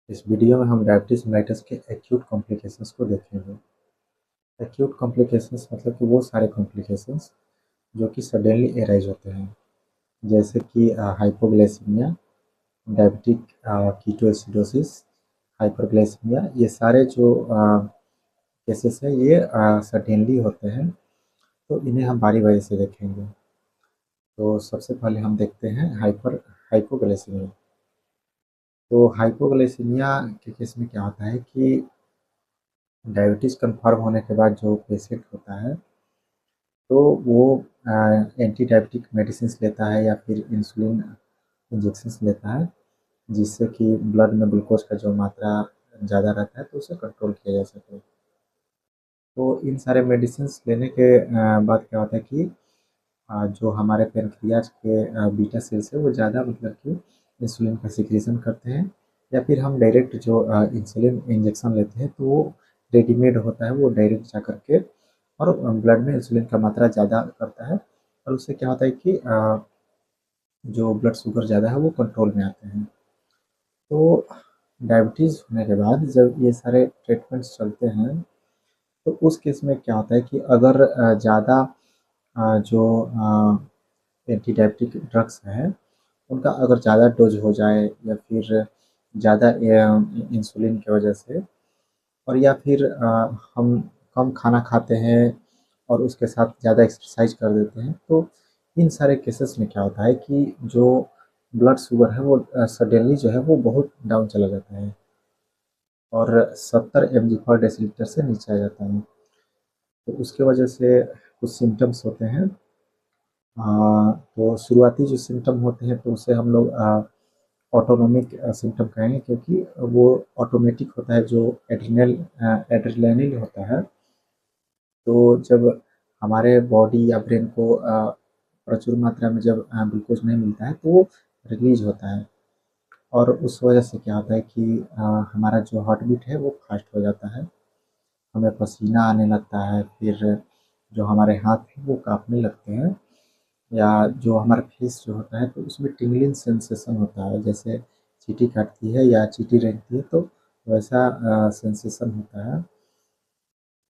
इस वीडियो में हम डायबिटीज़ मेलिटस के एक्यूट कॉम्प्लिकेशंस को देखेंगे। एक्यूट कॉम्प्लिकेशंस मतलब कि वो सारे कॉम्प्लिकेशंस जो कि सडनली अराइज होते हैं, जैसे कि हाइपोग्लाइसीमिया, डायबिटिक कीटोएसिडोसिस, हाइपरग्लाइसीमिया। ये सारे जो केसेस हैं ये सडनली होते हैं, तो इन्हें हम बारी बारी से देखेंगे। तो सबसे पहले हम देखते हैं हाइपोग्लाइसीमिया। तो हाइपोग्लाइसीमिया के केस में क्या होता है कि डायबिटीज़ कन्फर्म होने के बाद जो पेशेंट होता है तो वो एंटी डायबिटिक मेडिसिन लेता है या फिर इंसुलिन इंजेक्शंस लेता है, जिससे कि ब्लड में ग्लूकोज का जो मात्रा ज़्यादा रहता है तो उसे कंट्रोल किया जा सके। तो इन सारे मेडिसिन लेने के बाद क्या होता है कि जो हमारे पेनक्रियाज के बीटा सेल्स है वो ज़्यादा मतलब कि इंसुलिन का सिक्रीशन करते हैं, या फिर हम डायरेक्ट जो इंसुलिन इंजेक्शन लेते हैं तो वो रेडीमेड होता है, वो डायरेक्ट जा करके और ब्लड में इंसुलिन का मात्रा ज़्यादा करता है, और उससे क्या होता है कि जो ब्लड शुगर ज़्यादा है वो कंट्रोल में आते हैं। तो डायबिटीज़ होने के बाद जब ये सारे ट्रीटमेंट्स चलते हैं तो उस केस में क्या होता है कि अगर ज़्यादा जो एंटी डायबिटिक ड्रग्स हैं उनका अगर ज़्यादा डोज हो जाए, या फिर ज़्यादा इंसुलिन की वजह से, और या फिर हम कम खाना खाते हैं और उसके साथ ज़्यादा एक्सरसाइज कर देते हैं, तो इन सारे केसेस में क्या होता है कि जो ब्लड शुगर है वो सडनली जो है वो बहुत डाउन चला जाता है और 70 mg/dL से नीचे आ जाता है। तो उसके वजह से कुछ सिम्टम्स होते हैं। तो शुरुआती जो सिम्टम होते हैं तो उसे हम लोग ऑटोनोमिक सिम्पटम कहेंगे, क्योंकि वो ऑटोमेटिक होता है, जो एड्रेनालिन होता है। तो जब हमारे बॉडी या ब्रेन को प्रचुर मात्रा में जब ग्लूकोज नहीं मिलता है तो वो रिलीज होता है, और उस वजह से क्या होता है कि हमारा जो हार्ट बीट है वो फास्ट हो जाता है, हमें पसीना आने लगता है, फिर जो हमारे हाथ हैं वो काँपने लगते हैं, या जो हमारा फेस जो होता है तो उसमें टिंगलिंग सेंसेशन होता है, जैसे चींटी काटती है या चींटी रेंगती है तो वैसा सेंसेशन होता है।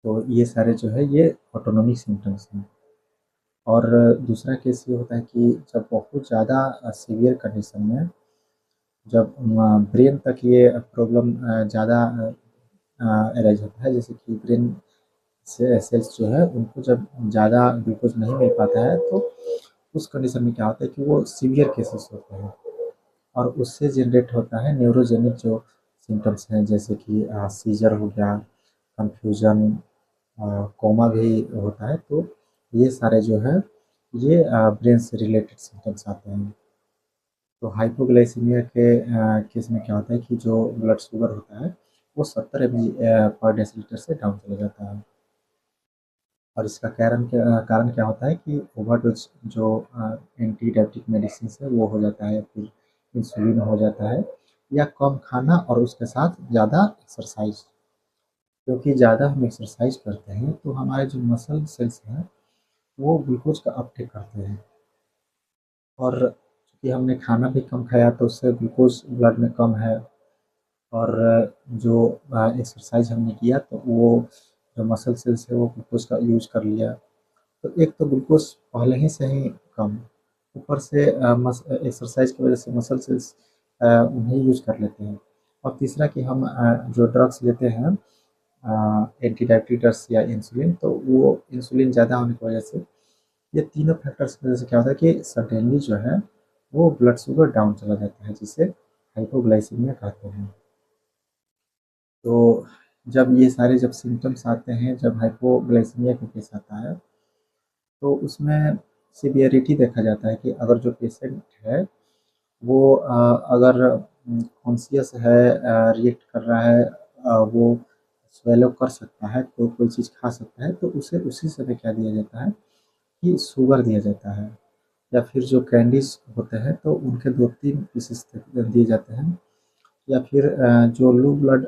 तो ये सारे जो है ये ऑटोनोमिक सिम्पटम्स हैं। और दूसरा केस ये होता है कि जब बहुत ज़्यादा सीवियर कंडीशन में जब ब्रेन तक ये प्रॉब्लम ज़्यादा अराइज होता है, जैसे कि ब्रेन से सेल्स जो है उनको जब ज़्यादा ग्लूकोज नहीं मिल पाता है, तो उस कंडीशन में क्या होता है कि वो सीवियर केसेस होते हैं, और उससे जनरेट होता है न्यूरोजेनिक जो सिम्टम्स हैं, जैसे कि सीजर हो गया, कन्फ्यूजन, कोमा भी होता है। तो ये सारे जो है ये ब्रेन से रिलेटेड सिम्टम्स आते हैं। तो हाइपोग्लाइसीमिया के केस में क्या होता है कि जो ब्लड शुगर होता है वो 70 mg/dL से डाउन चला जाता है, और इसका कारण क्या होता है कि ओवरडोज जो एंटी डायबिटिक मेडिसिन है वो हो जाता है, फिर इंसुलिन हो जाता है, या कम खाना और उसके साथ ज़्यादा एक्सरसाइज। क्योंकि ज़्यादा हम एक्सरसाइज करते हैं तो हमारे जो मसल सेल्स हैं वो ग्लूकोज का अपटेक करते हैं, और चूँकि हमने खाना भी कम खाया तो उससे ग्लूकोज ब्लड में कम है, और जो एक्सरसाइज हमने किया तो वो जो मसल सेल्स है वो ग्लूकोज का यूज कर लिया। तो एक तो ग्लूकोज पहले ही से ही कम, ऊपर से एक्सरसाइज की वजह से मसल सेल्स उन्हें यूज कर लेते हैं, और तीसरा कि हम जो ड्रग्स लेते हैं एंटी डायबिटिक ड्रग्स या इंसुलिन, तो वो इंसुलिन ज़्यादा होने की वजह से ये तीनों फैक्टर्स की वजह से क्या होता है कि सडनली जो है वो ब्लड शुगर डाउन चला जाता है, जिसे हाइपोग्लाइसीमिया कहते हैं। तो जब ये सारे जब सिम्टम्स आते हैं, जब हाइपोग्लाइसीमिया का केस आता है तो उसमें सीवियरिटी देखा जाता है कि अगर जो पेशेंट है वो अगर कॉन्शियस है, रिएक्ट कर रहा है, वो स्वेलो कर सकता है, कोई चीज़ खा सकता है, तो उसे उसी समय क्या दिया जाता है कि शुगर दिया जाता है, या फिर जो कैंडीज़ होते हैं तो उनके 2-3 पीसेस दिए जाते हैं, या फिर जो लो ब्लड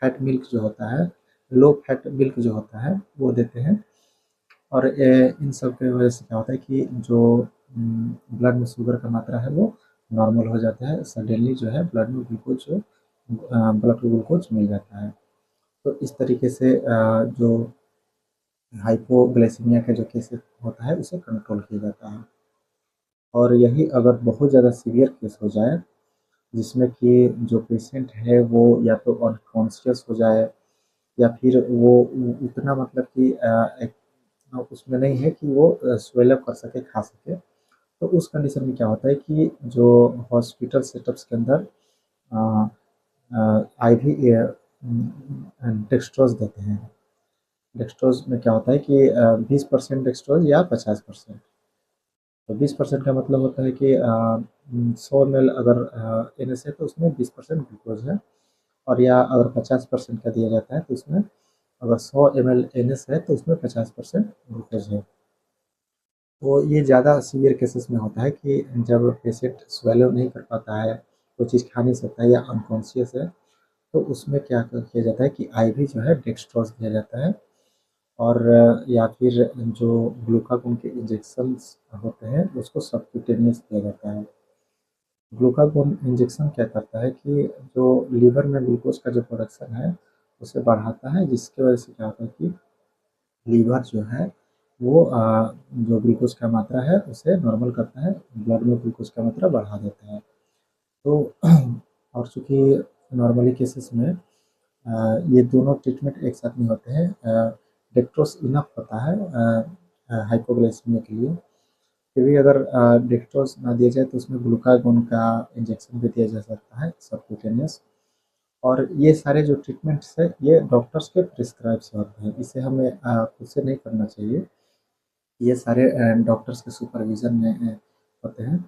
फैट मिल्क जो होता है, लो फैट मिल्क जो होता है वो देते हैं। और इन सब की वजह से क्या होता है कि जो ब्लड में शुगर का मात्रा है वो नॉर्मल हो जाता है, सडनली जो है ब्लड में ग्लूकोज जो ब्लड ग्लूकोज मिल जाता है। तो इस तरीके से जो हाइपोग्लाइसीमिया का जो केस होता है उसे कंट्रोल किया जाता है। और यही अगर बहुत ज़्यादा सीवियर केस हो जाए, जिसमें कि जो पेशेंट है वो या तो अनकॉन्शियस हो जाए, या फिर वो उतना मतलब कि उसमें नहीं है कि वो स्वेल अप कर सके, खा सके। तो उस कंडीशन में क्या होता है कि जो हॉस्पिटल सेटअप्स के अंदर आईवी डेक्सट्रोज देते हैं। डेक्सट्रोज में क्या होता है कि 20% डेक्सट्रोज या 50%। तो 20% का मतलब होता है कि 100 ml अगर एन एस है तो उसमें 20% ग्लूकोज है। और या अगर 50% का दिया जाता है तो उसमें अगर 100 ml एन एस है तो उसमें 50% ग्लूकोज है। तो ये ज़्यादा सीवियर केसेस में होता है कि जब पेशेंट स्वेलो नहीं कर पाता है, कोई चीज़ खा नहीं सकता है या अनकॉन्शियस है, तो उसमें क्या किया जाता है कि आईवी जो है डेक्सट्रोज दिया जाता है। और या फिर जो ग्लूकागोन के इंजेक्शंस होते हैं उसको सब्क्यूटेनियस दिया जाता है। ग्लूकागोन इंजेक्शन क्या करता है कि जो लीवर में ग्लूकोज का जो प्रोडक्शन है उसे बढ़ाता है, जिसकी वजह से क्या होता है कि लीवर जो है वो जो ग्लूकोज का मात्रा है उसे नॉर्मल करता है, ब्लड में ग्लूकोज का मात्रा बढ़ा देता है। तो और चूँकि नॉर्मली केसेस में ये दोनों ट्रीटमेंट एक साथ नहीं होते हैं। डेक्ट्रोस इनफ होता है हाइपोग्लाइसीमिया के लिए। फिर भी अगर डेक्ट्रोस ना दिया जाए तो उसमें ग्लूकागोन का इंजेक्शन भी दिया जा सकता है सब्क्यूटेनियस। और ये सारे जो ट्रीटमेंट्स है ये डॉक्टर्स के प्रिस्क्राइब से होते हैं, इसे हमें खुद से नहीं करना चाहिए। ये सारे डॉक्टर्स के सुपरविज़न में होते हैं।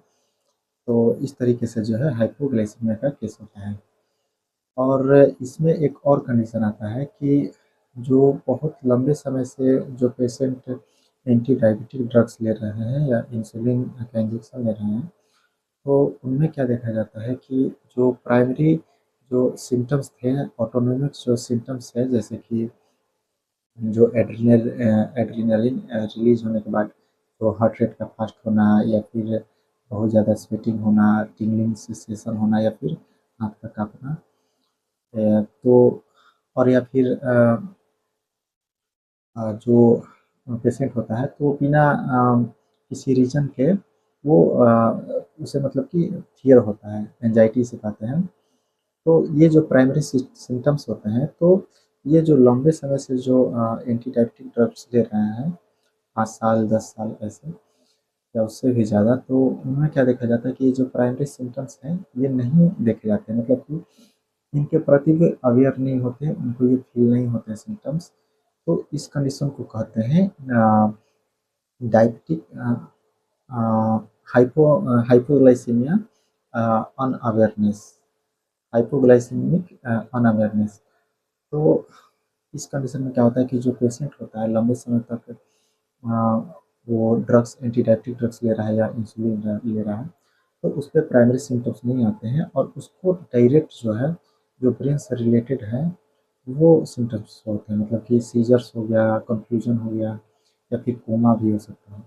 तो इस तरीके से जो है हाइपोग्लाइसीमिया का केस होता है। और इसमें एक और कंडीशन आता है कि जो बहुत लंबे समय से जो पेशेंट एंटी डायबिटिक ड्रग्स ले रहे हैं या इंसुलिन का इंजेक्शन ले रहे हैं, तो उनमें क्या देखा जाता है कि जो प्राइमरी जो सिम्पटम्स थे, ऑटोनोमिक जो सिम्पटम्स है, जैसे कि जो एड्रेनलिन रिलीज होने के बाद तो हार्ट रेट का फास्ट होना, या फिर बहुत ज़्यादा स्वेटिंग होना, टिंगलिंग सेंसेशन होना, या फिर हाथ का काँपना, तो और या फिर जो पेशेंट होता है तो बिना किसी रीज़न के वो उसे मतलब कि फ़ियर होता है, एंग्ज़ायटी से कहते हैं। तो ये जो प्राइमरी सिम्पटम्स होते हैं, तो ये जो लंबे समय से जो एंटी डायबिटिक ड्रग्स ले रहे हैं, 5 साल 10 साल ऐसे या उससे भी ज़्यादा, तो उनमें क्या देखा जाता है कि ये जो प्राइमरी सिम्पटम्स हैं ये नहीं देखे जाते हैं। मतलब कि इनके प्रति वे अवेयर नहीं होते, उनको ये फील नहीं होते सिम्पटम्स। तो इस कंडीशन को कहते हैं diabetic hypoglycaemia unawareness, hypoglycaemic unawareness. तो इस कंडीशन में क्या होता है कि जो पेशेंट होता है लंबे समय तक वो ड्रग्स, एंटी डायबिटिक ड्रग्स ले रहा है या इंसुलिन ले रहा है, तो उस पे प्राइमरी सिम्पटम्स नहीं आते हैं और उसको डायरेक्ट जो है, जो ब्रेन से रिलेटेड है, वो सिम्पटम्स होते हैं। मतलब कि सीजर्स हो गया, कन्फ्यूजन हो गया, या फिर कोमा भी हो सकता है।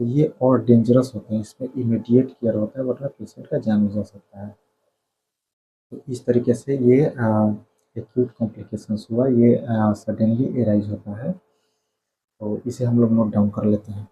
तो ये और डेंजरस होते हैं, इसमें इमीडिएट केयर होता है वरना पेशेंट का जान भी जा सकता है। तो इस तरीके से ये एक्यूट कॉम्प्लिकेशंस हुआ, ये सडनली एराइज होता है। तो इसे हम लोग नोट डाउन कर लेते हैं।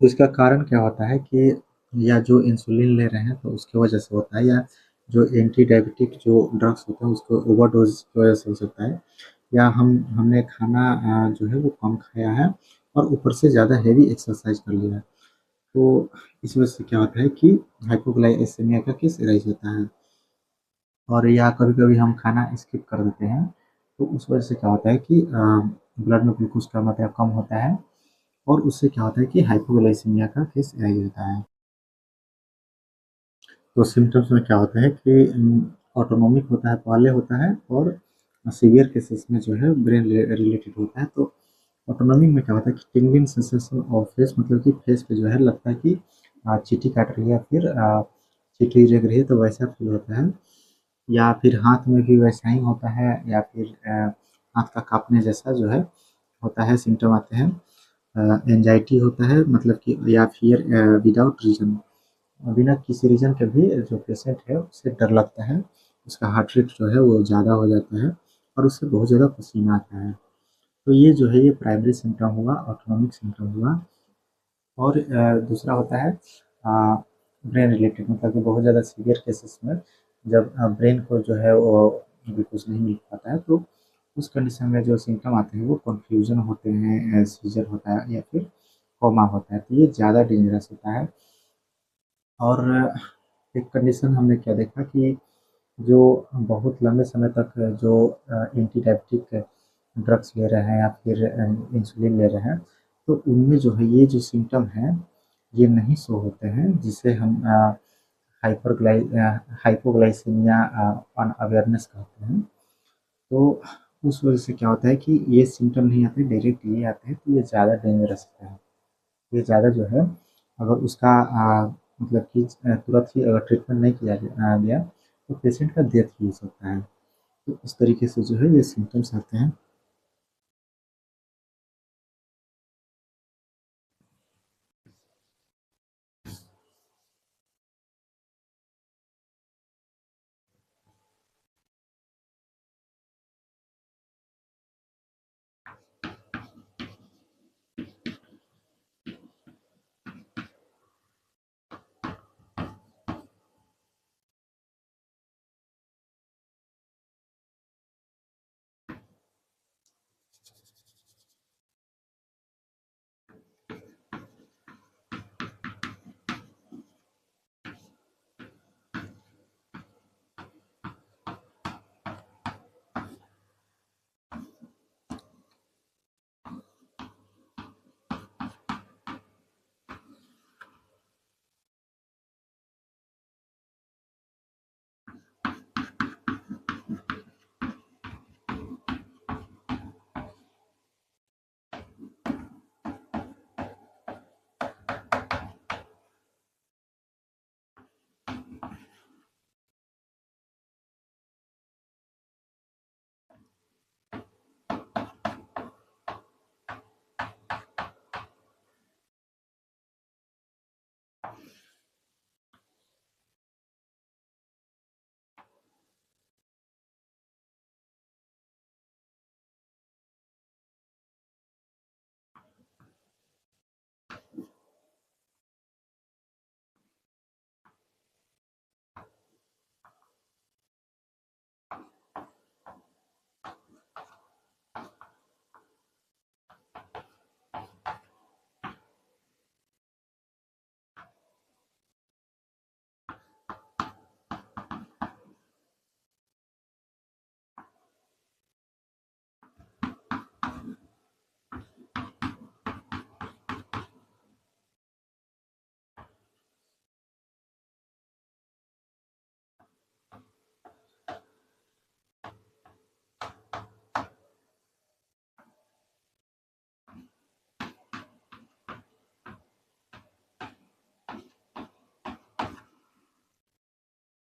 तो इसका कारण क्या होता है कि या जो इंसुलिन ले रहे हैं तो उसकी वजह से होता है, या जो एंटी डायबिटिक जो ड्रग्स होते हैं उसको ओवरडोज की वजह से हो सकता है, या हमने खाना जो है वो कम खाया है और ऊपर से ज़्यादा हेवी एक्सरसाइज कर लिया है। तो इस वजह से क्या होता है कि हाइपोग्लाइसेमिया का केस राइज होता है। और या कभी-कभी हम खाना स्किप कर देते हैं, तो उस वजह से क्या होता है कि ब्लड में ग्लूकोज़ का मात्रा कम होता है और उससे क्या होता है कि हाइपोग्लाइसीमिया का केस राइज़ होता है। तो सिम्पटम्स में क्या होता है कि ऑटोनोमिक होता है, पहले होता है, और सीवियर केसेस में जो है ब्रेन रिलेटेड होता है। तो ऑटोनोमिक में क्या होता है कि टिंगलिंग सेंसेशन ऑफ फेस, मतलब कि फेस पे जो है लगता है कि चींटी काट रही है, या फिर चींटी रेंग रही है, तो वैसा फील होता है। या फिर हाथ में भी वैसा ही होता है, या फिर हाथ का काँपने जैसा जो है होता है, सिम्पटम आते हैं। एंजाइटी होता है, मतलब कि या फिर विदाउट रीज़न, बिना किसी रीज़न के भी जो पेशेंट है उसे डर लगता है, उसका हार्ट रेट जो है वो ज़्यादा हो जाता है और उससे बहुत ज़्यादा पसीना आता है। तो ये जो है ये प्राइमरी सिम्पटम हुआ, ऑटोनोमिक सिम्पटम हुआ। और दूसरा होता है ब्रेन रिलेटेड, मतलब कि बहुत ज़्यादा सीवियर केसेस में जब ब्रेन को जो है वो ग्लूकोज़ नहीं मिल पाता है, तो उस कंडीशन में जो सिम्पटम आते हैं वो कन्फ्यूजन होते हैं, सीज़र होता है, या फिर कोमा होता है, तो ये ज़्यादा डेंजरस होता है। और एक कंडीशन हमने क्या देखा कि जो बहुत लंबे समय तक जो एंटी डायबिटिक ड्रग्स ले रहे हैं या फिर इंसुलिन ले रहे हैं, तो उनमें जो है ये जो सिम्पटम हैं ये नहीं शो होते हैं, जिसे हम हाइपोग्लाइसीमिया अनअवेयरनेस कहते हैं। तो उस वजह से क्या होता है कि ये सिम्पटम नहीं आते, डायरेक्ट ये आते हैं, तो ये ज़्यादा डेंजरस होता है। ये ज़्यादा जो है, अगर उसका मतलब कि तुरंत ही अगर ट्रीटमेंट नहीं किया गया तो पेशेंट का डेथ भी हो सकता है। तो इस तरीके से जो है ये सिम्पटम्स आते हैं।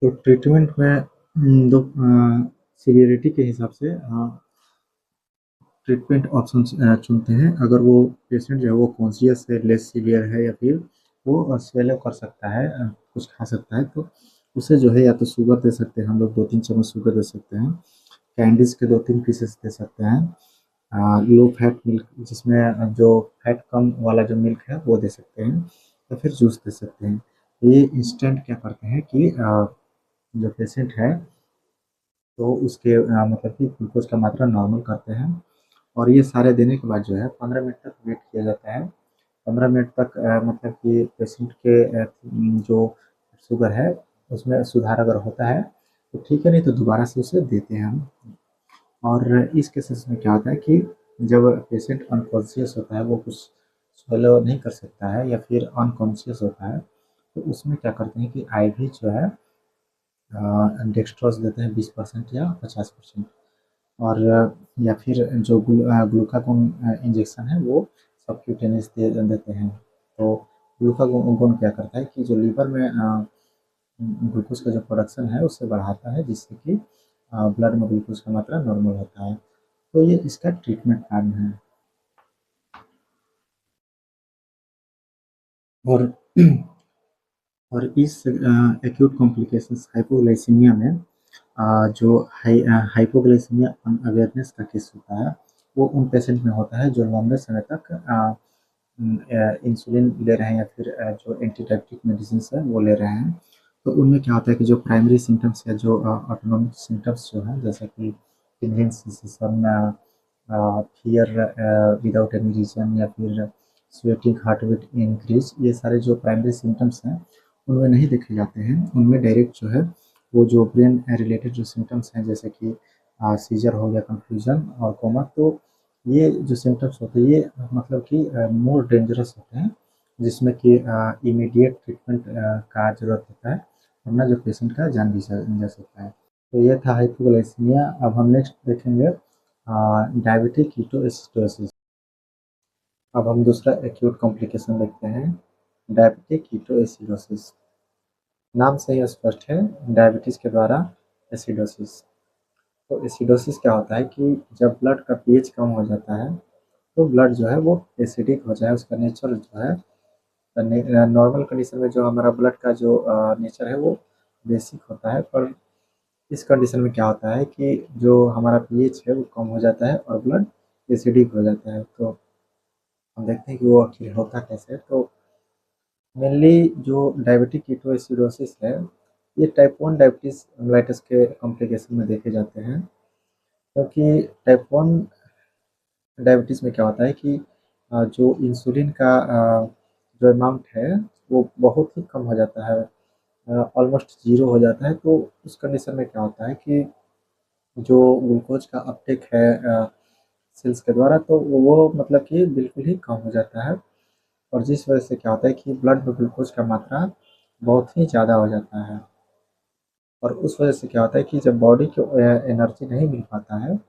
तो ट्रीटमेंट में दो सीवियरिटी के हिसाब से ट्रीटमेंट ऑप्शन चुनते हैं। अगर वो पेशेंट जो है वो कॉन्शियस है, लेस सीवियर है, या फिर वो स्वेलो कर सकता है, कुछ खा सकता है, तो उसे जो है या तो शुगर दे सकते हैं हम लोग, 2-3 चम्मच शुगर दे सकते हैं, कैंडीज़ के 2-3 पीसेस दे सकते हैं, लो फैट मिल्क, जिसमें जो फैट कम वाला जो मिल्क है वो दे सकते हैं, या फिर जूस दे सकते हैं। ये इंस्टेंट क्या करते हैं कि जो पेशेंट है तो उसके मतलब कि ग्लूकोज का मात्रा नॉर्मल करते हैं। और ये सारे देने के बाद जो है 15 मिनट तक वेट किया जाता है। 15 मिनट तक मतलब कि पेशेंट के जो शुगर है उसमें सुधार अगर होता है तो ठीक है, नहीं तो दोबारा से उसे देते हैं हम। और इस केसेस में क्या होता है कि जब पेशेंट अनकॉन्शियस होता है, वो कुछ swallow नहीं कर सकता है या फिर अनकॉन्शियस होता है, तो उसमें क्या करते हैं कि आईवी जो है डेक्सट्रोज देते हैं 20% या 50%। और या फिर जो ग्लूकागोन इंजेक्शन है वो सबक्यूटेनियस दे देते हैं। तो ग्लूकागोन क्या करता है कि जो लीवर में ग्लूकोज का जो प्रोडक्शन है उसे बढ़ाता है, जिससे कि ब्लड में ग्लूकोज का मात्रा नॉर्मल होता है। तो ये इसका ट्रीटमेंट प्लान है। और और इस एक्यूट कॉम्प्लिकेशंस हाइपोग्लाइसीमिया में जो हाइपोग्लाइसीमिया अवेयरनेस का केस होता है, वो उन पेशेंट में होता है जो लंबे समय तक इंसुलिन ले रहे हैं या फिर जो एंटी डायबिटिक मेडिसिन है वो ले रहे हैं। तो उनमें क्या होता है कि जो प्राइमरी सिम्टम्स या जो ऑटोनोमिक सिम्टम्स जो हैं, जैसे कि tingling sensation, fear without any reason, या फिर स्वेटिंग, हार्ट बीट इंक्रीज, ये सारे जो प्राइमरी सिम्टम्स हैं उनमें नहीं देखे जाते हैं। उनमें डायरेक्ट जो है वो जो ब्रेन रिलेटेड जो सिम्टम्स हैं, जैसे कि सीजर हो गया, कंफ्यूजन और कोमा, तो ये जो सिम्टम्स होते हैं ये मतलब कि मोर डेंजरस होते हैं, जिसमें कि इमीडिएट ट्रीटमेंट का ज़रूरत होता है, वरना जो पेशेंट का जान भी जा सकता है। तो ये था हाइपोग्लाइसीमिया। अब हम नेक्स्ट देखेंगे डायबिटिक कीटोएसिडोसिस। अब हम दूसरा एक्यूट कॉम्प्लिकेशन देखते हैं, डायबिटिक कीटोएसिडोसिस। नाम से ही स्पष्ट है, डायबिटीज़ के द्वारा एसिडोसिस। तो एसिडोसिस क्या होता है कि जब ब्लड का पीएच कम हो जाता है तो ब्लड जो है वो एसिडिक हो जाए, उसका नेचर जो है नॉर्मल कंडीशन में जो हमारा ब्लड का जो नेचर है वो बेसिक होता है, पर इस कंडीशन में क्या होता है कि जो हमारा पीएच है वो कम हो जाता है और ब्लड एसिडिक हो जाता है। तो हम देखते हैं कि वो आखिर होता कैसे है। तो मेनली जो डायबिटिक कीटोएसिडोसिस है, ये टाइप 1 डायबिटीज़ मेलाइटस के कॉम्प्लिकेशन में देखे जाते हैं। क्योंकि टाइप 1 डायबिटीज़ में क्या होता है कि जो इंसुलिन का जो अमाउंट है वो बहुत ही कम हो जाता है, ऑलमोस्ट ज़ीरो हो जाता है। तो उस कंडीशन में क्या होता है कि जो ग्लूकोज का अपटेक है सेल्स के द्वारा, तो वो मतलब कि बिल्कुल ही कम हो जाता है। और जिस वजह से क्या होता है कि ब्लड में ग्लूकोज का मात्रा बहुत ही ज़्यादा हो जाता है। और उस वजह से क्या होता है कि जब बॉडी को एनर्जी नहीं मिल पाता है,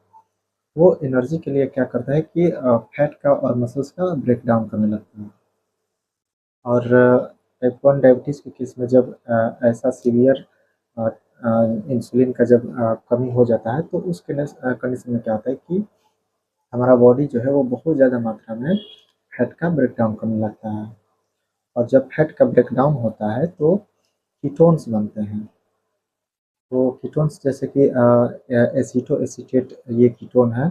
वो एनर्जी के लिए क्या करता है कि फैट का और मसल्स का ब्रेक डाउन करने लगता है। और टाइप 1 डायबिटीज़ के केस में जब ऐसा सीवियर इंसुलिन का जब कमी हो जाता है, तो उस कंडीशन में क्या होता है कि हमारा बॉडी जो है वो बहुत ज़्यादा मात्रा में फैट का ब्रेक डाउन करने लगता है। और जब फैट का ब्रेक डाउन होता है तो कीटोन्स बनते हैं। तो कीटोन्स जैसे कि एसीटो एसीटेट, ये कीटोन है,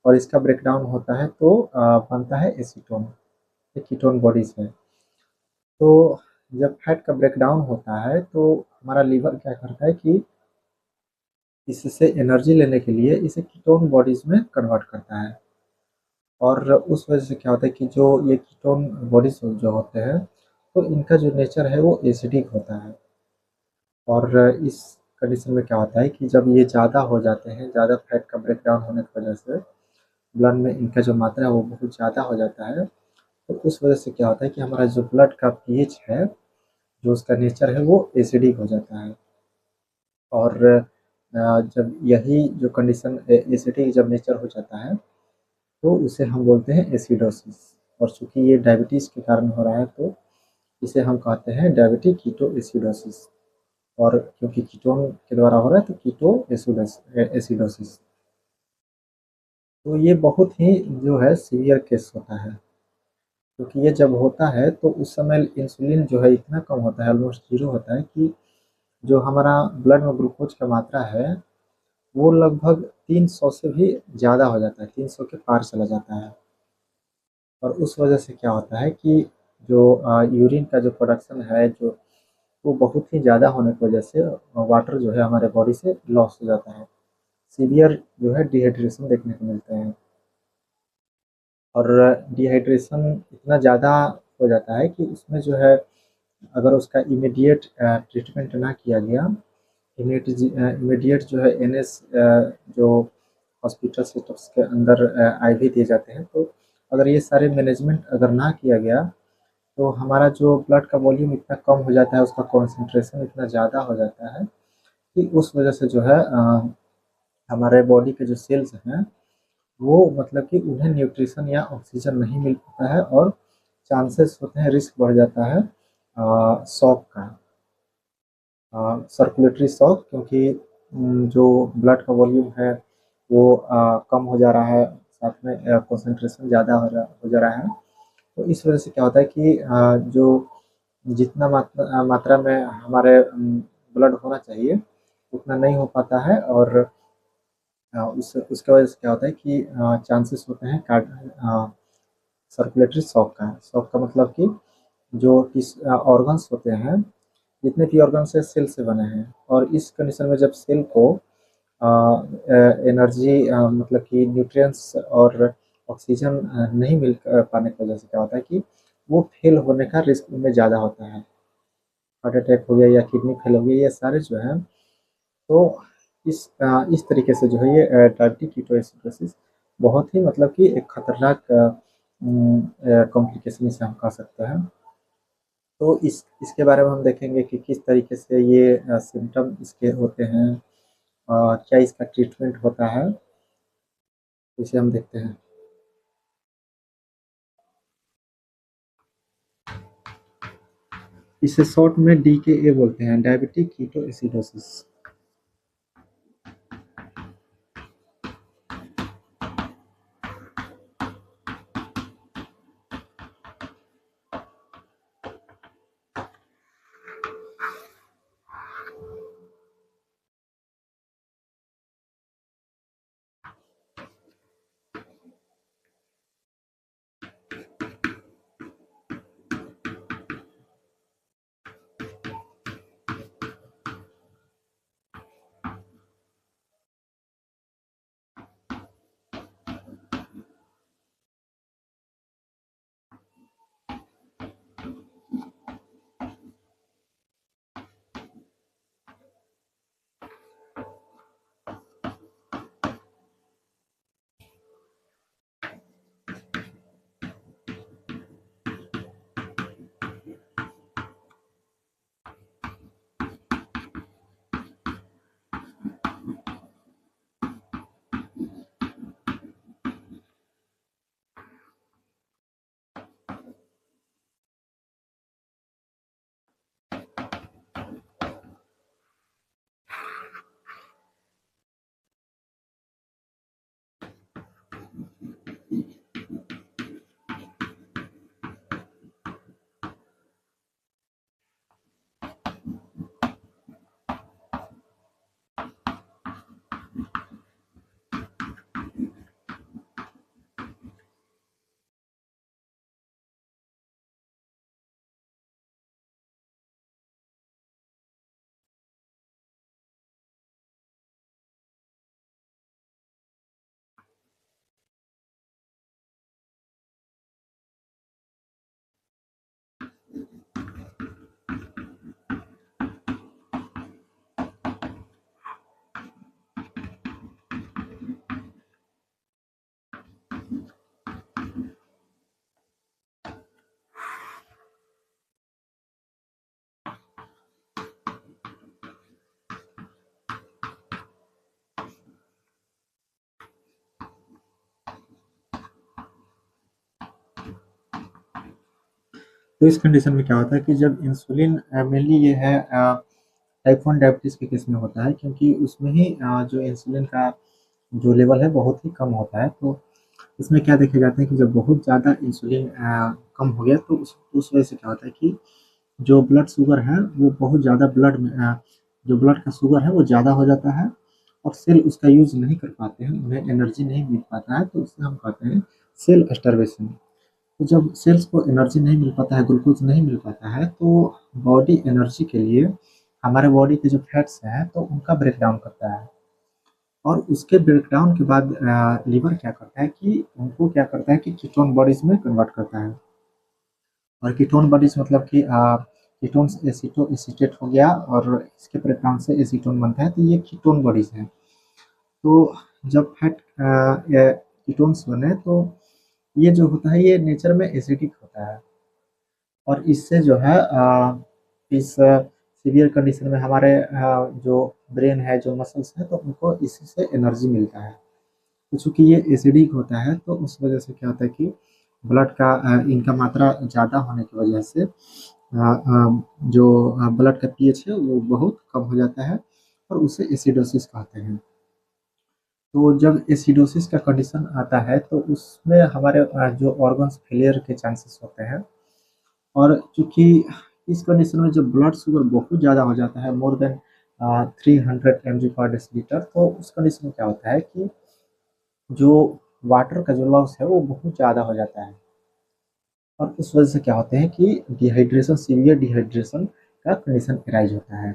और इसका ब्रेक डाउन होता है तो बनता है एसीटोन। ये कीटोन बॉडीज है। तो जब फैट का ब्रेक डाउन होता है तो हमारा लीवर क्या करता है कि इससे एनर्जी लेने के लिए इसे कीटोन बॉडीज में कन्वर्ट करता है। और उस वजह से क्या होता है कि जो ये कीटोन बॉडीज जो होते हैं, तो इनका जो नेचर है वो एसिडिक होता है। और इस कंडीशन में क्या होता है कि जब ये ज़्यादा हो जाते हैं, ज़्यादा फैट का ब्रेक डाउन होने की वजह से ब्लड में इनका जो मात्रा है वो बहुत ज़्यादा हो जाता है। तो उस वजह से क्या होता है कि हमारा जो ब्लड का पीएच है, जो उसका नेचर है वो एसिडिक हो जाता है। और जब यही जो कंडीशन एसिडिक जब नेचर हो जाता है तो उसे हम बोलते हैं एसिडोसिस। और चूँकि ये डायबिटीज़ के कारण हो रहा है तो इसे हम कहते हैं डायबिटिक कीटोएसिडोसिस। और क्योंकि कीटोन के द्वारा हो रहा है तो एसिडोसिस। तो ये बहुत ही जो है सीवियर केस होता है, क्योंकि ये जब होता है तो उस समय इंसुलिन जो है इतना कम होता है, ऑलमोस्ट ज़ीरो होता है, कि जो हमारा ब्लड में ग्लूकोज का मात्रा है वो लगभग 300 से भी ज़्यादा हो जाता है, 300 के पार चला जाता है। और उस वजह से क्या होता है कि जो यूरिन का जो प्रोडक्शन है जो वो बहुत ही ज़्यादा होने की वजह से वाटर जो है हमारे बॉडी से लॉस हो जाता है। सीवियर जो है डिहाइड्रेशन देखने को मिलते हैं। और डिहाइड्रेशन इतना ज़्यादा हो जाता है कि उसमें जो है अगर उसका इमीडिएट ट्रीटमेंट ना किया गया, इमीडिएट जो है एनएस जो हॉस्पिटल सिस्टम्स के अंदर आईवी दिए जाते हैं, तो अगर ये सारे मैनेजमेंट अगर ना किया गया तो हमारा जो ब्लड का वॉल्यूम इतना कम हो जाता है, उसका कॉन्सेंट्रेशन इतना ज़्यादा हो जाता है कि उस वजह से जो है हमारे बॉडी के जो सेल्स हैं वो मतलब कि उन्हें न्यूट्रिशन या ऑक्सीजन नहीं मिल पाता है और चांसेस होते हैं, रिस्क बढ़ जाता है शॉक का, सर्कुलेटरी शॉक, क्योंकि जो ब्लड का वॉल्यूम है वो कम हो जा रहा है, साथ में कंसंट्रेशन ज़्यादा हो जा रहा है। तो इस वजह से क्या होता है कि जो जितना मात्रा में हमारे ब्लड होना चाहिए उतना नहीं हो पाता है। और उस उसके वजह से क्या होता है कि चांसेस होते हैं सर्कुलेटरी शॉक का। शॉक का मतलब कि जो इस ऑर्गन्स होते हैं, जितने भी ऑर्गन्स है सेल से बने हैं, और इस कंडीशन में जब सेल को एनर्जी मतलब कि न्यूट्रिएंट्स और ऑक्सीजन नहीं मिल पाने की वजह से क्या होता है कि वो फेल होने का रिस्क उनमें ज़्यादा होता है। हार्ट अटैक हो गया या किडनी फेल हो गई, ये सारे जो हैं, तो इस तरीके से जो है ये डायबिटिक कीटोएसिडोसिस बहुत ही मतलब कि एक खतरनाक कॉम्प्लिकेशन इसे हम कह सकते हैं। तो इसके बारे में हम देखेंगे कि किस तरीके से ये सिम्टम इसके होते हैं और क्या इसका ट्रीटमेंट होता है, इसे हम देखते हैं। इसे शॉर्ट में डीकेए बोलते हैं, डायबिटिक कीटोएसिडोसिस। तो इस कंडीशन में क्या होता है कि जब इंसुलिन मेनली ये है टाइप 1 डायबिटीज़ के केस में होता है, क्योंकि उसमें ही जो इंसुलिन का जो लेवल है बहुत ही कम होता है। तो इसमें क्या देखे जाते हैं कि जब बहुत ज़्यादा इंसुलिन कम हो गया तो उस वजह से क्या होता है कि जो ब्लड शुगर है वो बहुत ज़्यादा ब्लड में जो ब्लड का शुगर है वो ज़्यादा हो जाता है। और सेल उसका यूज नहीं कर पाते हैं, उन्हें एनर्जी नहीं मिल पाता है, तो उससे हम कहते हैं सेल स्टार्वेशन। तो जब सेल्स को एनर्जी नहीं मिल पाता है, ग्लूकोज नहीं मिल पाता है, तो बॉडी एनर्जी के लिए हमारे बॉडी के जो फैट्स हैं तो उनका ब्रेक डाउन करता है। और उसके ब्रेकडाउन के बाद लीवर क्या करता है कि उनको क्या करता है कि कीटोन बॉडीज में कन्वर्ट करता है। और कीटोन बॉडीज मतलब कि कीटोन्स एसीटो एसीटेट हो गया और इसके ब्रेकडाउन से एसीटोन बनता है, तो ये कीटोन बॉडीज हैं। तो जब फैट कीटोन्स बने तो ये जो होता है ये नेचर में एसिडिक होता है। और इससे जो है इस सीवियर कंडीशन में हमारे जो ब्रेन है, जो मसल्स हैं, तो उनको इसी से एनर्जी मिलता है। तो चूँकि ये एसिडिक होता है तो उस वजह से क्या होता है कि ब्लड का इनका मात्रा ज़्यादा होने की वजह से जो ब्लड का पीएच है वो बहुत कम हो जाता है और उसे एसिडोसिस कहते हैं। तो जब एसिडोसिस का कंडीशन आता है तो उसमें हमारे जो ऑर्गन्स फेलियर के चांसेस होते हैं। और चूँकि इस कंडीशन में जब ब्लड शुगर बहुत ज़्यादा हो जाता है, मोर देन 300 mg/dL, तो उस कंडीशन में क्या होता है कि जो वाटर का जो लॉस है वो बहुत ज़्यादा हो जाता है। और उस वजह से क्या होते हैं कि डिहाइड्रेशन, सीवियर डिहाइड्रेशन का कंडीशन अराइज होता है।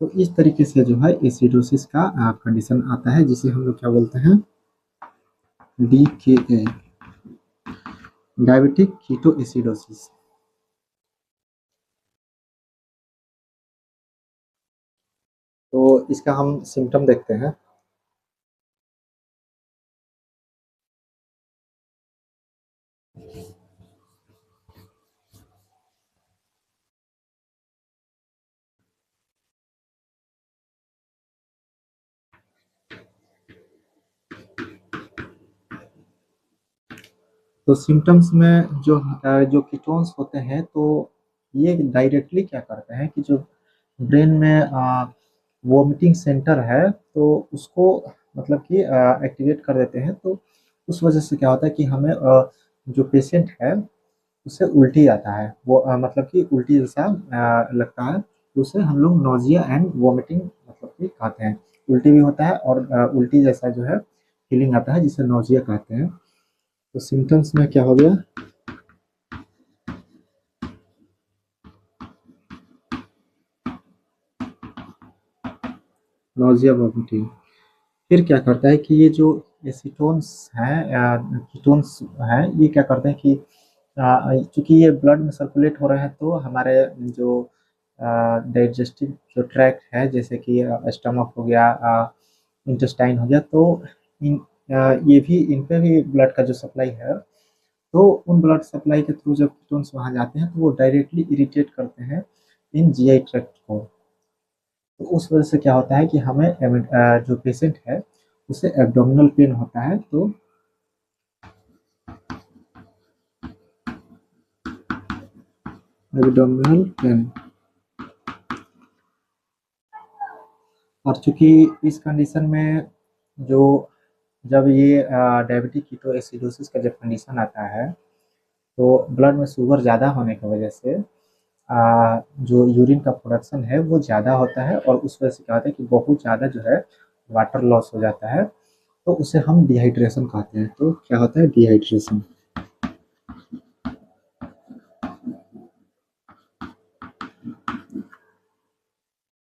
तो इस तरीके से जो है एसिडोसिस का कंडीशन आता है, जिसे हम लोग क्या बोलते हैं, DKA, डायबिटिक कीटो एसिडोसिस। तो इसका हम सिम्टम देखते हैं। तो सिम्टम्स में जो कीटोन्स होते हैं तो ये डायरेक्टली क्या करते हैं कि जो ब्रेन में वोमिटिंग सेंटर है तो उसको मतलब कि एक्टिवेट कर देते हैं। तो उस वजह से क्या होता है कि हमें जो पेशेंट है उसे उल्टी आता है, वो मतलब कि उल्टी जैसा लगता है, तो उसे हम लोग नोजिया एंड वोमिटिंग मतलब कि कहते हैं। उल्टी भी होता है और उल्टी जैसा जो है फीलिंग आता है, जिसे नोजिया कहते हैं। तो सिम्टम्स में क्या हो गया, नोजिया वोमिटिंग। फिर क्या करता है कि ये जो एसीटोन्स हैं कीटोन्स हैं, ये क्या करते हैं कि चूंकि ये ब्लड में सर्कुलेट हो रहे हैं तो हमारे जो डाइजेस्टिव जो ट्रैक्ट है, जैसे कि स्टमक हो गया, इंटेस्टाइन हो गया, तो इन ये भी इन पे भी ब्लड का जो सप्लाई है, तो उन ब्लड सप्लाई के थ्रू जब कीटोन्स वहाँ जाते हैं तो वो डायरेक्टली इरिटेट करते हैं इन जीआई ट्रैक्ट को। तो उस वजह से क्या होता है कि हमें जो पेशेंट है उसे एब्डोमिनल पेन होता है। तो एब्डोमिनल पेन, और चूंकि इस कंडीशन में जो जब ये डायबिटिक कीटो एसिडोसिस का जब कंडीशन आता है तो ब्लड में शुगर ज़्यादा होने की वजह से जो यूरिन का प्रोडक्शन है वो ज़्यादा होता है और उस वजह से क्या होता है कि बहुत ज़्यादा जो है वाटर लॉस हो जाता है, तो उसे हम डिहाइड्रेशन कहते हैं। तो क्या होता है, डिहाइड्रेशन।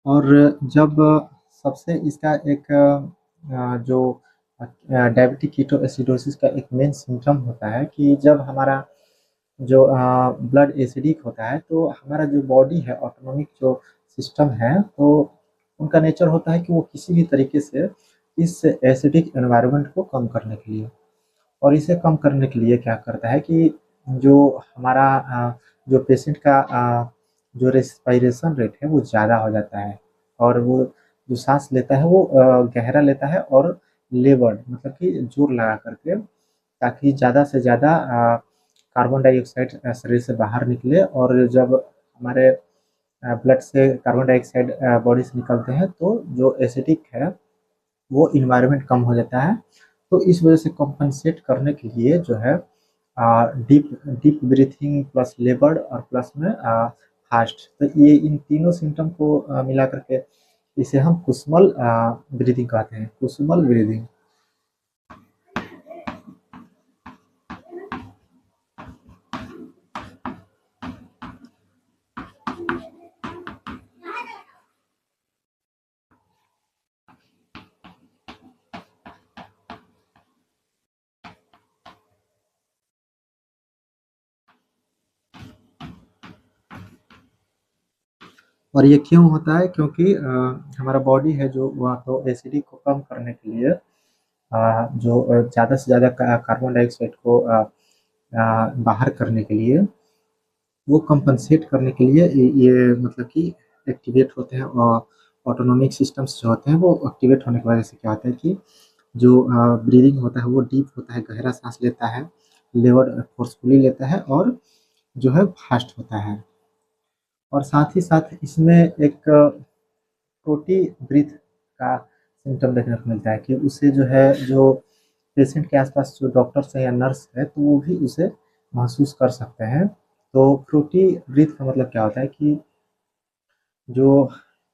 और जब सबसे इसका एक जो डायबिटिक कीटो एसिडोसिस का एक मेन सिम्टम होता है कि जब हमारा जो ब्लड एसिडिक होता है तो हमारा जो बॉडी है, ऑटोनॉमिक जो सिस्टम है, तो उनका नेचर होता है कि वो किसी भी तरीके से इस एसिडिक एनवायरनमेंट को कम करने के लिए, और इसे कम करने के लिए क्या करता है कि जो हमारा जो पेशेंट का जो रेस्पिरेशन रेट है वो ज़्यादा हो जाता है, और वो जो सांस लेता है वो गहरा लेता है और लेबर्ड मतलब कि जोर लगा करके, ताकि ज़्यादा से ज़्यादा कार्बन डाइऑक्साइड शरीर से बाहर निकले। और जब हमारे ब्लड से कार्बन डाइऑक्साइड बॉडी से निकलते हैं तो जो एसिडिक है वो इन्वायरमेंट कम हो जाता है। तो इस वजह से कॉम्पनसेट करने के लिए जो है डीप डीप ब्रीथिंग प्लस लेबर्ड और प्लस में फास्ट, तो ये इन तीनों सिम्टम को मिला करके इसे हम कुसुमल ब्रीदिंग कहते हैं, कुसुमल ब्रीदिंग। और ये क्यों होता है? क्योंकि हमारा बॉडी है जो वह तो एसिडिटी को कम करने के लिए जो ज़्यादा से ज़्यादा कार्बन डाइऑक्साइड को बाहर करने के लिए, वो कंपनसेट करने के लिए ये मतलब कि एक्टिवेट होते हैं। और ऑटोनॉमिक सिस्टम्स जो होते हैं वो एक्टिवेट होने की वजह से क्या होता है कि जो ब्रीदिंग होता है वो डीप होता है, गहरा सांस लेता है, लेवर फोर्सफुली लेता है और जो है फास्ट होता है। और साथ ही साथ इसमें एक फ्रूटी ब्रीथ का सिम्टम देखने को मिलता है कि उसे जो है, जो पेशेंट के आसपास जो डॉक्टर्स है या नर्स है तो वो भी उसे महसूस कर सकते हैं। तो फ्रूटी ब्रीथ का मतलब क्या होता है कि जो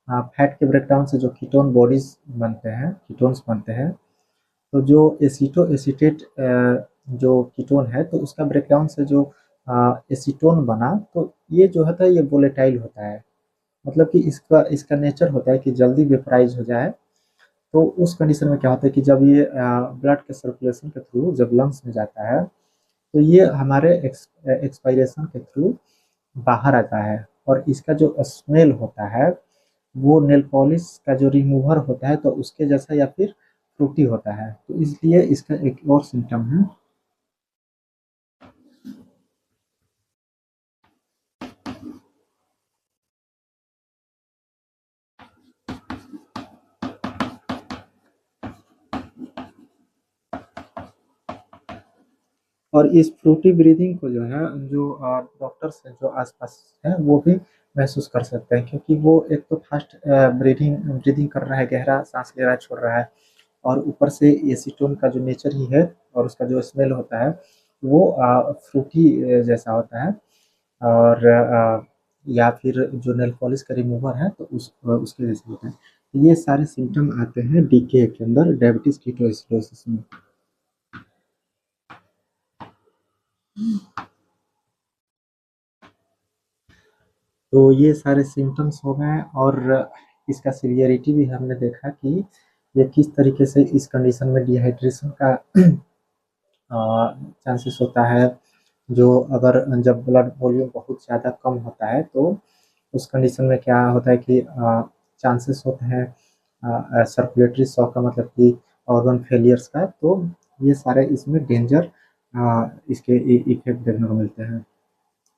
फैट के ब्रेकडाउन से जो कीटोन बॉडीज बनते हैं, कीटोन्स बनते हैं, तो जो एसीटो एसीटेट जो कीटोन है तो उसका ब्रेकडाउन से जो एसीटोन बना, तो ये जो होता है ये वोलेटाइल होता है। मतलब कि इसका इसका नेचर होता है कि जल्दी वेपराइज हो जाए। तो उस कंडीशन में क्या होता है कि जब ये ब्लड के सर्कुलेशन के थ्रू जब लंग्स में जाता है तो ये हमारे एक्सपायरेशन के थ्रू बाहर आता है। और इसका जो स्मेल होता है वो नेल पॉलिश का जो रिमूवर होता है तो उसके जैसा या फिर फ्रूटी होता है। तो इसलिए इसका एक और सिम्टम है। और इस फ्रूटी ब्रीदिंग को जो है, जो डॉक्टर्स हैं जो आसपास हैं वो भी महसूस कर सकते हैं, क्योंकि वो एक तो फास्ट ब्रीदिंग ब्रीदिंग कर रहा है, गहरा सांस ले रहा है, छोड़ रहा है, और ऊपर से एसीटोन का जो नेचर ही है और उसका जो स्मेल होता है वो फ्रूटी जैसा होता है। और या फिर जो नेल पॉलिश का रिमूवर है तो उसके जैसे होता है। ये सारे सिम्टम आते हैं डीके के अंदर, डायबिटीज कीटोएसिडोसिस में। तो ये सारे सिम्टम्स हो गए। और इसका सीवियरिटी भी हमने देखा कि ये किस तरीके से इस कंडीशन में डिहाइड्रेशन का चांसेस होता है। जो अगर जब ब्लड वॉल्यूम बहुत ज़्यादा कम होता है तो उस कंडीशन में क्या होता है कि चांसेस होते हैं सर्कुलेटरी शॉक का, मतलब कि ऑर्गन फेलियर्स का। तो ये सारे इसमें डेंजर इसके इफेक्ट देखने को मिलते हैं।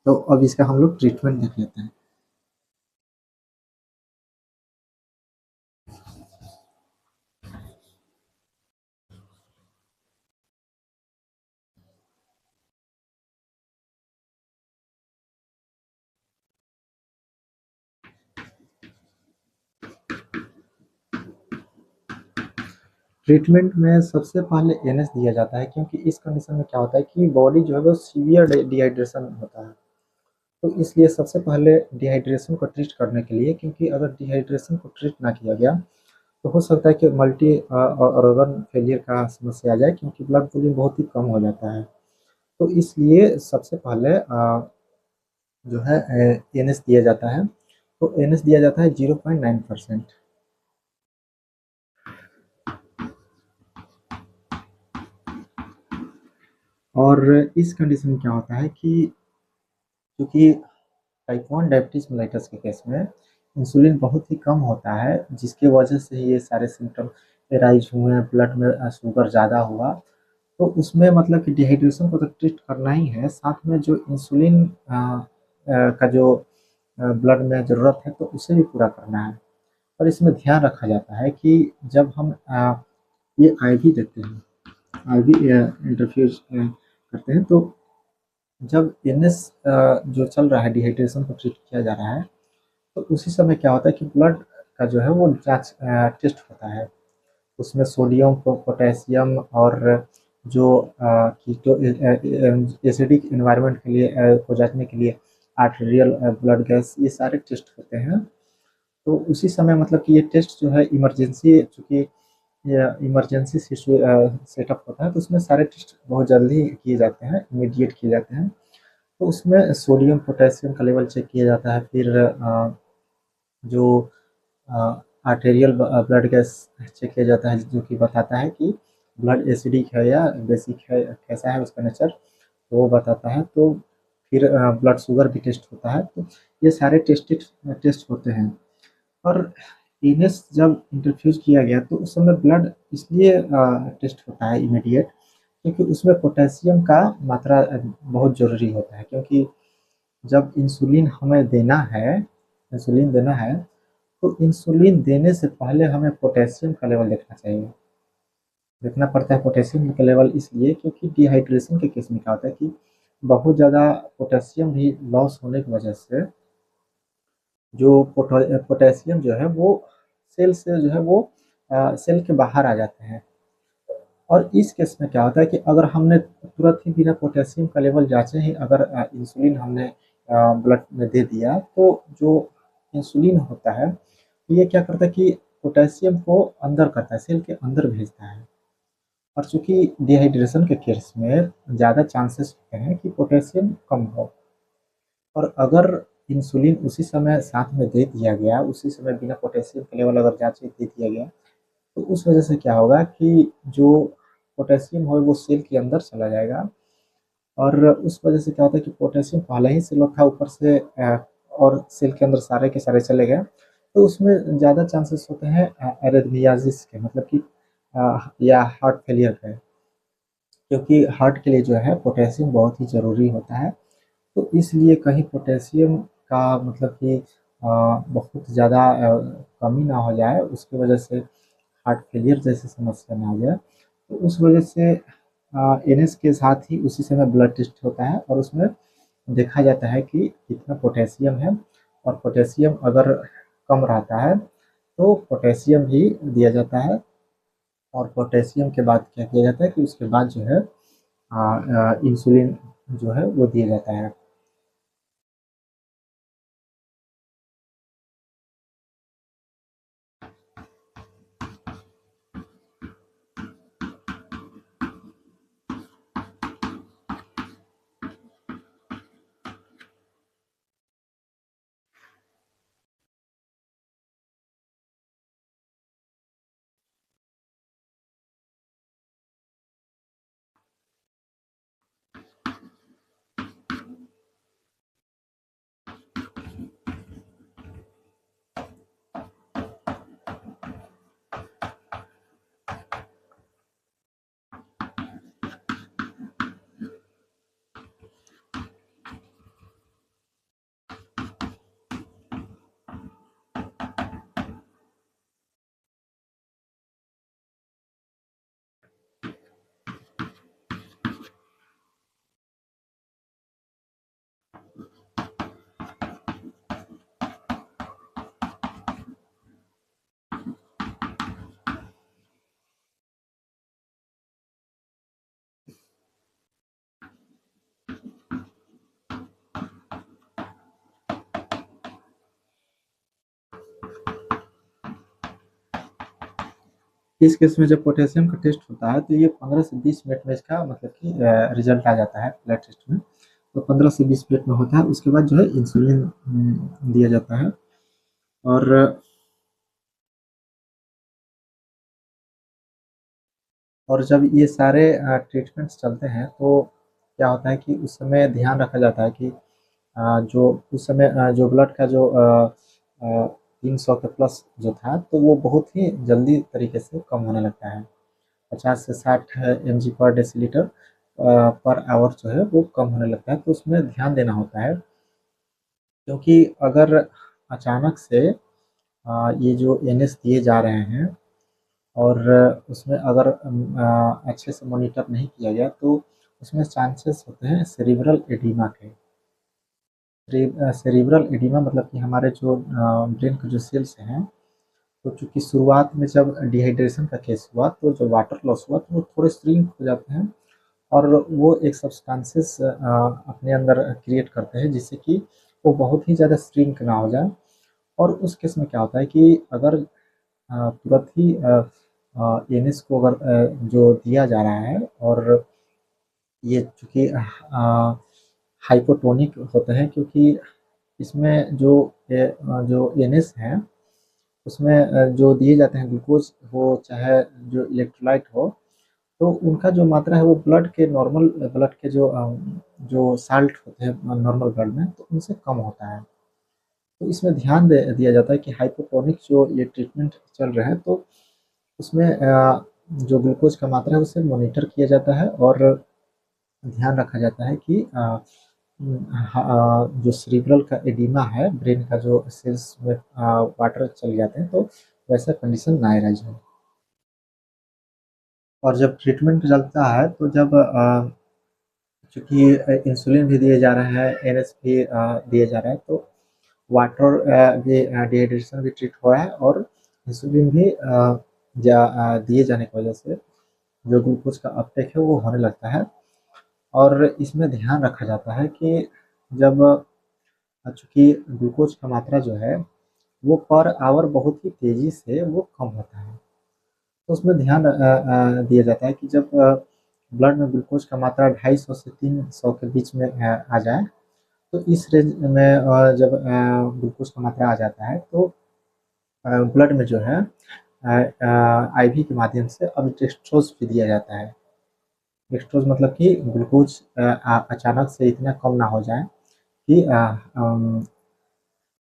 तो अब इसका हम लोग ट्रीटमेंट देख लेते हैं। ट्रीटमेंट में सबसे पहले एनएस दिया जाता है, क्योंकि इस कंडीशन में क्या होता है कि बॉडी जो है वो सीवियर डिहाइड्रेशन होता है। तो इसलिए सबसे पहले डिहाइड्रेशन को ट्रीट करने के लिए, क्योंकि अगर डिहाइड्रेशन को ट्रीट ना किया गया तो हो सकता है कि मल्टी ऑर्गन फेलियर का समस्या आ जाए, क्योंकि ब्लड वॉल्यूम बहुत ही कम हो जाता है। तो इसलिए सबसे पहले जो है एनएस दिया जाता है। तो एनएस दिया जाता है 0.9%। और इस कंडीशन में क्या होता है कि क्योंकि टाइप 1 डायबिटीज मेलाइटस के केस में इंसुलिन बहुत ही कम होता है, जिसकी वजह से ये सारे सिम्टम राइज हुए हैं, ब्लड में शुगर ज़्यादा हुआ। तो उसमें मतलब कि डिहाइड्रेशन को तो ट्रीट करना ही है, साथ में जो इंसुलिन का जो ब्लड में ज़रूरत है तो उसे भी पूरा करना है। और इसमें ध्यान रखा जाता है कि जब हम ये आईवी देते हैं, आईवी इंटरफ्यूज करते हैं, तो जब एनएस जो चल रहा है, डिहाइड्रेशन को ट्रीट किया जा रहा है, तो उसी समय क्या होता है कि ब्लड का जो है वो जाँच टेस्ट होता है। उसमें सोडियम, पोटेशियम और जो कीटो एसिडिक एनवायरनमेंट के लिए को जाँचने के लिए आर्टेरियल ब्लड गैस, ये सारे टेस्ट होते हैं। तो उसी समय मतलब कि ये टेस्ट जो है इमरजेंसी, चूँकि ये इमरजेंसी सेटअप होता है, तो उसमें सारे टेस्ट बहुत जल्दी किए जाते हैं, इमीडिएट किए जाते हैं। तो उसमें सोडियम, पोटेशियम का लेवल चेक किया जाता है, फिर जो आर्टेरियल ब्लड गैस चेक किया जाता है, जो कि बताता है कि ब्लड एसिडिक है या बेसिक है, कैसा है उसका नेचर, तो वो बताता है। तो फिर ब्लड शुगर भी टेस्ट होता है। तो ये सारे टेस्ट होते हैं। और इनेस जब इंट्रोड्यूस किया गया तो उस समय ब्लड इसलिए टेस्ट होता है इमीडिएट, क्योंकि उसमें पोटेशियम का मात्रा बहुत ज़रूरी होता है, क्योंकि जब इंसुलिन देना है, तो इंसुलिन देने से पहले हमें पोटेशियम का लेवल देखना चाहिए। देखना पड़ता है पोटेशियम का लेवल, इसलिए क्योंकि डिहाइड्रेशन के केस में क्या होता है कि बहुत ज़्यादा पोटेशियम भी लॉस होने की वजह से जो पोटेशियम जो है वो सेल से जो है वो सेल के बाहर आ जाते हैं। और इस केस में क्या होता है कि अगर हमने तुरंत ही बिना पोटेशियम का लेवल जांचे ही अगर इंसुलिन हमने ब्लड में दे दिया, तो जो इंसुलिन होता है, तो ये क्या करता है कि पोटेशियम को अंदर करता है, सेल के अंदर भेजता है। और चूंकि डिहाइड्रेशन के केस में ज़्यादा चांसेस होते हैं कि पोटेशियम कम हो, और अगर इंसुलिन उसी समय साथ में दे दिया गया, उसी समय बिना पोटेशियम का लेवल अगर जांचे दे दिया गया, तो उस वजह से क्या होगा कि जो पोटेशियम हो वो सेल के अंदर चला जाएगा। और उस वजह से क्या होता है कि पोटेशियम पहले ही से लोग था ऊपर से और सेल के अंदर सारे के सारे चले गए, तो उसमें ज़्यादा चांसेस होते हैं एरिथमियासिस के, मतलब कि या हार्ट फेलियर के, क्योंकि हार्ट के लिए जो है पोटेशियम बहुत ही ज़रूरी होता है। तो इसलिए कहीं पोटेशियम का मतलब कि बहुत ज़्यादा कमी ना हो जाए, उसकी वजह से हार्ट फेलियर जैसी समस्या ना आ जाए, तो उस वजह से एनएस के साथ ही उसी समय ब्लड टेस्ट होता है, और उसमें देखा जाता है कि कितना पोटेशियम है। और पोटेशियम अगर कम रहता है तो पोटेशियम भी दिया जाता है। और पोटेशियम के बाद क्या किया जाता है कि उसके बाद जो है इंसुलिन जो है वो दिया जाता है। इस केस में जब पोटेशियम का टेस्ट होता है, तो ये 15 से 20 मिनट में इसका मतलब कि रिजल्ट आ जाता है ब्लड टेस्ट में। तो 15 से 20 मिनट में होता है, उसके बाद जो है इंसुलिन दिया जाता है। और जब ये सारे ट्रीटमेंट्स चलते हैं, तो क्या होता है कि उस समय ध्यान रखा जाता है कि जो उस समय जो ब्लड का जो 300 के प्लस जो था, तो वो बहुत ही जल्दी तरीके से कम होने लगता है। 50 से 60 mg पर डेसीलीटर पर आवर जो है वो कम होने लगता है। तो उसमें ध्यान देना होता है, क्योंकि अगर अचानक से ये जो एनएस दिए जा रहे हैं, और उसमें अगर अच्छे से मॉनिटर नहीं किया गया, तो उसमें चांसेस होते हैं सेरिब्रल एडीमा के। सेरिब्रल एडीमा मतलब कि हमारे जो ब्रेन के जो सेल्स हैं, तो चूँकि शुरुआत में जब डिहाइड्रेशन का केस हुआ, तो जो वाटर लॉस हुआ, तो वो थोड़े श्रिंक हो जाते हैं, और वो एक सब्सटेंसेस अपने अंदर क्रिएट करते हैं, जिससे कि वो बहुत ही ज़्यादा श्रिंक ना हो जाए। और उस केस में क्या होता है कि अगर तुरंत ही एनएस को अगर जो दिया जा रहा है, और ये चूँकि हाइपोटोनिक होते हैं, क्योंकि इसमें जो एनएस हैं उसमें जो दिए जाते हैं ग्लूकोज हो चाहे जो इलेक्ट्रोलाइट हो, तो उनका जो मात्रा है वो ब्लड के नॉर्मल ब्लड के जो साल्ट होते हैं नॉर्मल ब्लड में, तो उनसे कम होता है। तो इसमें ध्यान दिया जाता है कि हाइपोटोनिक जो ये ट्रीटमेंट चल रहा है, तो उसमें जो ग्लूकोज का मात्रा है उसे मॉनिटर किया जाता है, और ध्यान रखा जाता है कि जो सेरिब्रल का एडिमा है, ब्रेन का जो सेल्स में वाटर चले जाते हैं, तो वैसा कंडीशन ना रह जाए। और जब ट्रीटमेंट चलता है तो जब चूँकि इंसुलिन भी दिए जा रहे हैं, एनएस भी दिए जा रहे हैं, तो वाटर भी डिहाइड्रेशन भी ट्रीट हो रहा है, और इंसुलिन भी दिए जाने की वजह से जो ग्लूकोज का अपटेक है वो होने लगता है। और इसमें ध्यान रखा जाता है कि जब चूँकि ग्लूकोज का मात्रा जो है वो पर आवर बहुत ही तेज़ी से वो कम होता है। तो उसमें ध्यान दिया जाता है कि जब ब्लड में ग्लूकोज का मात्रा 250 से 300 के बीच में आ जाए, तो इस रेंज में जब ग्लूकोज का मात्रा आ जाता है, तो ब्लड में जो है आईवी के माध्यम से अब डेक्सट्रोज भी दिया जाता है। डेक्सट्रोज मतलब कि ग्लूकोज अचानक से इतना कम ना हो जाए कि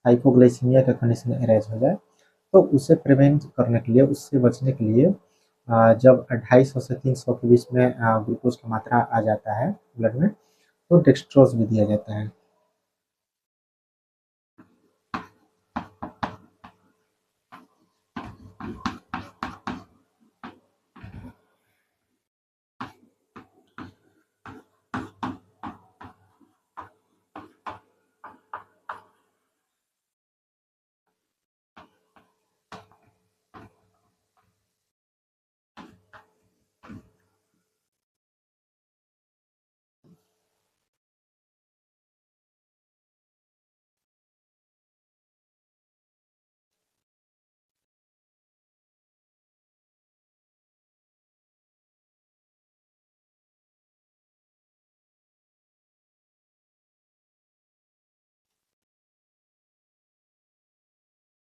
हाइपोग्लाइसीमिया का कंडीशन अराइज हो जाए। तो उसे प्रिवेंट करने के लिए, उससे बचने के लिए जब 250 से 300 के बीच में ग्लूकोज की मात्रा आ जाता है ब्लड में, तो डेक्सट्रोज भी दिया जाता है।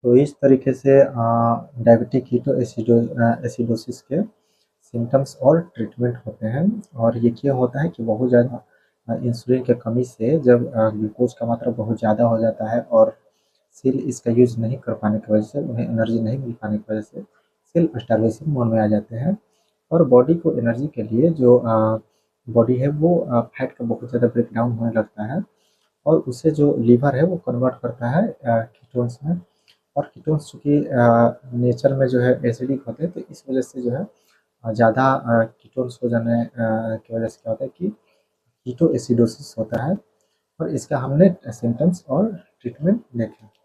तो इस तरीके से डायबिटिक एसिडोसिस के सिम्टम्स और ट्रीटमेंट होते हैं। और ये क्या होता है कि बहुत ज़्यादा इंसुलिन की कमी से जब ग्लूकोज का मात्रा बहुत ज़्यादा हो जाता है, और सेल इसका यूज़ नहीं कर पाने की वजह से, उन्हें एनर्जी नहीं मिल पाने की वजह से सेल स्टार्वेशन मोड में आ जाते हैं। और बॉडी को एनर्जी के लिए जो बॉडी है वो फैट का बहुत ज़्यादा ब्रेकडाउन होने लगता है, और उसे जो लीवर है वो कन्वर्ट करता है कीटोन्स में। और कीटोन्स चूँकि नेचर में जो है एसिडिक होते हैं, तो इस वजह से जो है ज़्यादा कीटोन्स हो जाने की वजह से क्या होता है कि कीटो एसिडोसिस होता है। और इसका हमने सिम्टम्स और ट्रीटमेंट देखे।